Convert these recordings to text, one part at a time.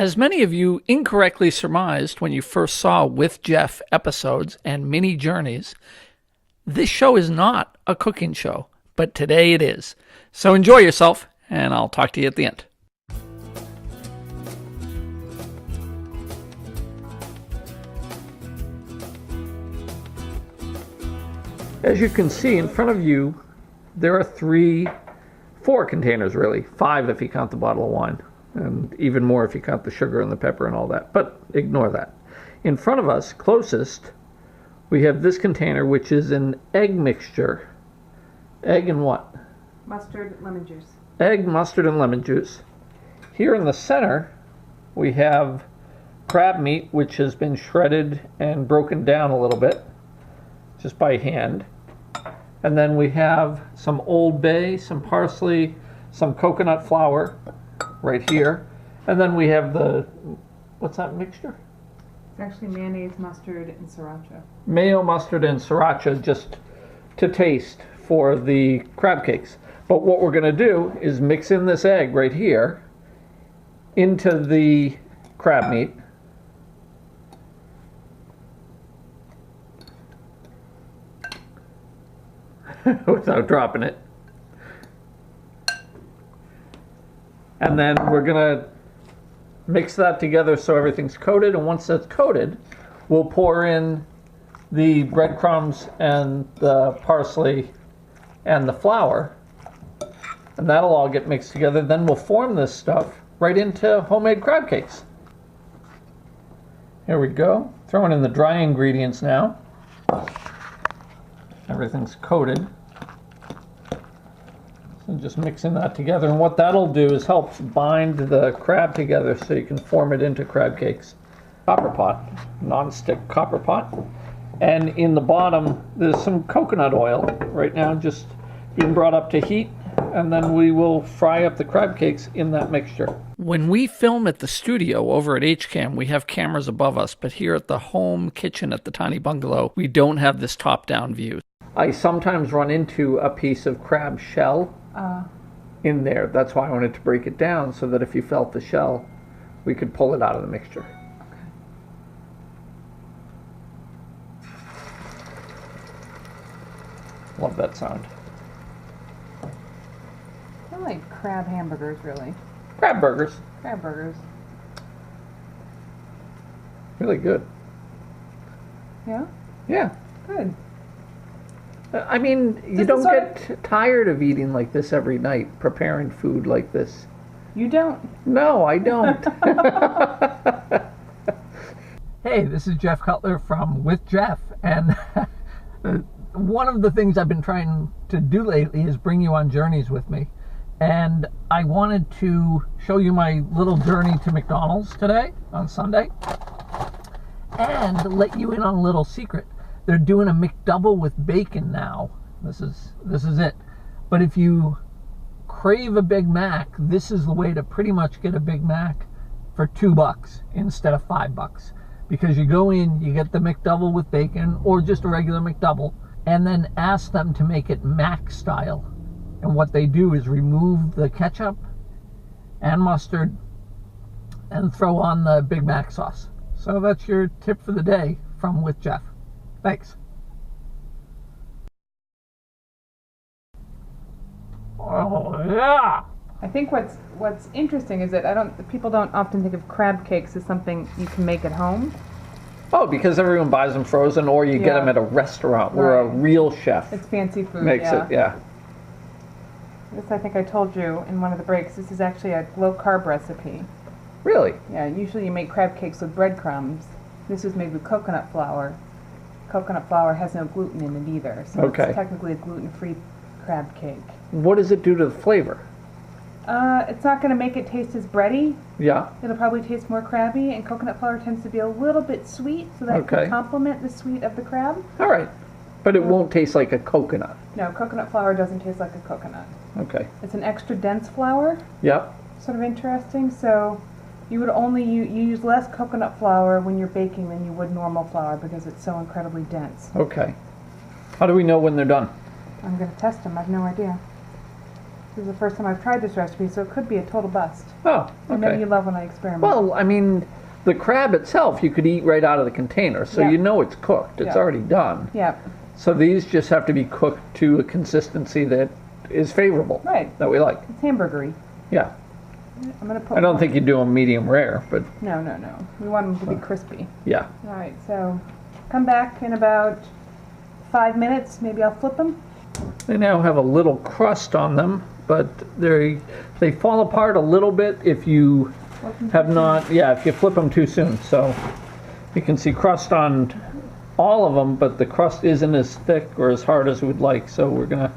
As many of you incorrectly surmised when you first saw With Jeff episodes and mini journeys, this show is not a cooking show, but today it is. So enjoy yourself, and I'll talk to you at the end. As you can see in front of you, there are four containers really, 5 if you count the bottle of wine, and even more if you count the sugar and the pepper and all that, but ignore that. In front of us, closest, we have this container, which is an egg mixture. Egg and what? Mustard, lemon juice. Egg, mustard, and lemon juice. Here in the center, we have crab meat, which has been shredded and broken down a little bit, just by hand. And then we have some Old Bay, some parsley, some coconut flour right here. And then we have what's that mixture? It's actually mayonnaise, mustard, and sriracha. Mayo, mustard, and sriracha just to taste for the crab cakes. But what we're going to do is mix in this egg right here into the crab meat. Without dropping it. And then we're going to mix that together so everything's coated, and once that's coated, we'll pour in the breadcrumbs and the parsley and the flour, and that'll all get mixed together. Then we'll form this stuff right into homemade crab cakes. Here we go. Throwing in the dry ingredients now. Everything's coated. So just mixing that together, and what that'll do is help bind the crab together so you can form it into crab cakes. Copper pot, non-stick copper pot. And in the bottom, there's some coconut oil right now just being brought up to heat, and then we will fry up the crab cakes in that mixture. When we film at the studio over at HCAM, we have cameras above us, but here at the home kitchen at the tiny bungalow, we don't have this top-down view. I sometimes run into a piece of crab shell in there. That's why I wanted to break it down so that if you felt the shell, we could pull it out of the mixture. Okay. Love that sound. I like crab hamburgers, really. Crab burgers. Crab burgers. Really good. Yeah? Yeah. Good. I mean, you don't get tired of eating like this every night, preparing food like this. You don't? No, I don't. Hey, this is Jeff Cutler from With Jeff, and one of the things I've been trying to do lately is bring you on journeys with me. And I wanted to show you my little journey to McDonald's today on Sunday, and let you in on a little secret. They're doing a McDouble with bacon now. This is it. But if you crave a Big Mac, this is the way to pretty much get a Big Mac for $2 instead of $5. Because you go in, you get the McDouble with bacon, or just a regular McDouble, and then ask them to make it Mac style. And what they do is remove the ketchup and mustard and throw on the Big Mac sauce. So that's your tip for the day from With Jeff. Thanks. Oh yeah. I think what's interesting is that people don't often think of crab cakes as something you can make at home. Oh, because everyone buys them frozen, or you get them at a restaurant where a real chef It's fancy food. makes it. Yeah. This, I think I told you in one of the breaks, this is actually a low-carb recipe. Really? Yeah, usually you make crab cakes with breadcrumbs. This is made with coconut flour. Coconut flour has no gluten in it either, so Okay. it's technically a gluten-free crab cake. What does it do to the flavor? It's not going to make it taste as bready. Yeah. It'll probably taste more crabby, and coconut flour tends to be a little bit sweet, so that Okay. can complement the sweet of the crab. All right. But it won't taste like a coconut. No, coconut flour doesn't taste like a coconut. Okay. It's an extra dense flour, Yep. sort of interesting, so you would only you use less coconut flour when you're baking than you would normal flour because it's so incredibly dense. Okay. How do we know when they're done? I'm going to test them. I have no idea. This is the first time I've tried this recipe, so it could be a total bust. Oh, I know okay. you love when I experiment. Well, I mean, the crab itself you could eat right out of the container, so Yeah. you know it's cooked. It's Yeah. already done. Yeah, So these just have to be cooked to a consistency that is favorable, right. that we like. It's hamburgery. Yeah. I'm gonna put. I don't think you do them medium rare, but No. We want them to be crispy. yeah. All right, so come back in about 5 minutes. Maybe I'll flip them. They now have a little crust on them, but they fall apart a little bit if you have not, if you flip them too soon. So you can see crust on all of them, but the crust isn't as thick or as hard as we'd like. So we're gonna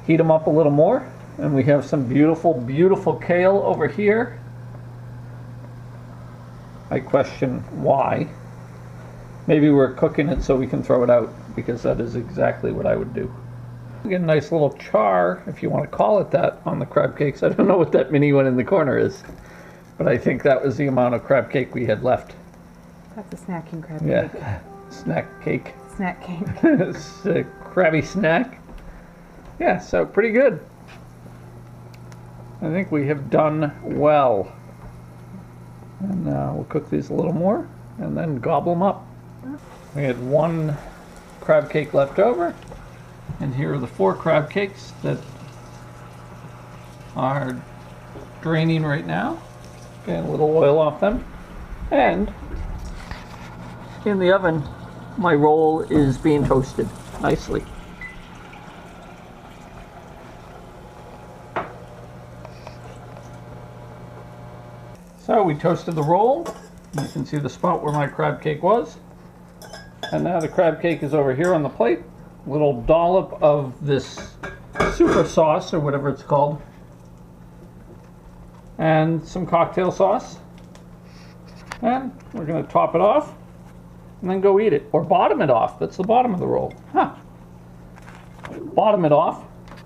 heat them up a little more, and we have some beautiful, beautiful kale over here. I question why. Maybe we're cooking it so we can throw it out, because that is exactly what I would do. We get a nice little char, if you want to call it that, on the crab cakes. I don't know what that mini one in the corner is, but I think that was the amount of crab cake we had left. That's a snacking crab Yeah, cake. snack cake. Snack cake. It's a crabby snack. Yeah, so pretty good. I think we have done well. And we'll cook these a little more and then gobble them up. We had one crab cake left over. And here are the 4 crab cakes that are draining right now. Getting a little oil off them. And in the oven, my roll is being toasted nicely. So we toasted the roll. You can see the spot where my crab cake was. And now the crab cake is over here on the plate. A little dollop of this super sauce, or whatever it's called. And some cocktail sauce. And we're going to top it off and then go eat it. Or bottom it off. That's the bottom of the roll. Huh. Bottom it off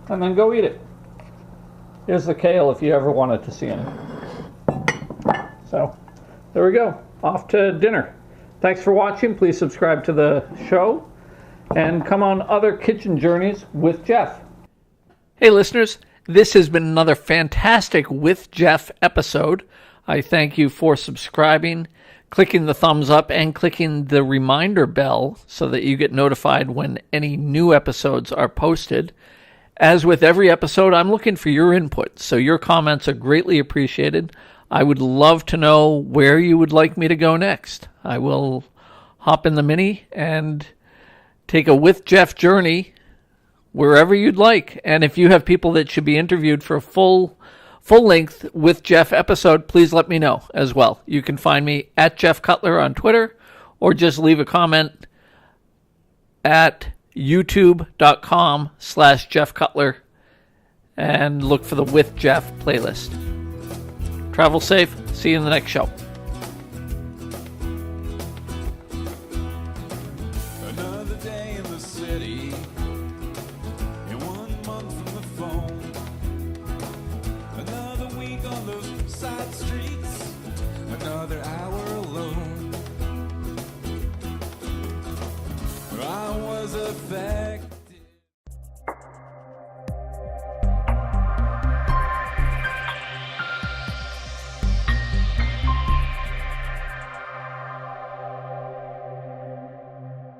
and then go eat it. Here's the kale if you ever wanted to see any. So, there we go. Off to dinner. Thanks for watching. Please subscribe to the show and come on other kitchen journeys with Jeff. Hey listeners, this has been another fantastic With Jeff episode. I thank you for subscribing, clicking the thumbs up, and clicking the reminder bell so that you get notified when any new episodes are posted. As with every episode, I'm looking for your input, so your comments are greatly appreciated. I would love to know where you would like me to go next. I will hop in the Mini and take a With Jeff journey wherever you'd like. And if you have people that should be interviewed for a full-length With Jeff episode, please let me know as well. You can find me at Jeff Cutler on Twitter, or just leave a comment at youtube.com/Jeff Cutler and look for the With Jeff playlist. Travel safe. See you in the next show. Another day in the city, and 1 month from the phone. Another week on those side streets, another hour alone. I was a fad.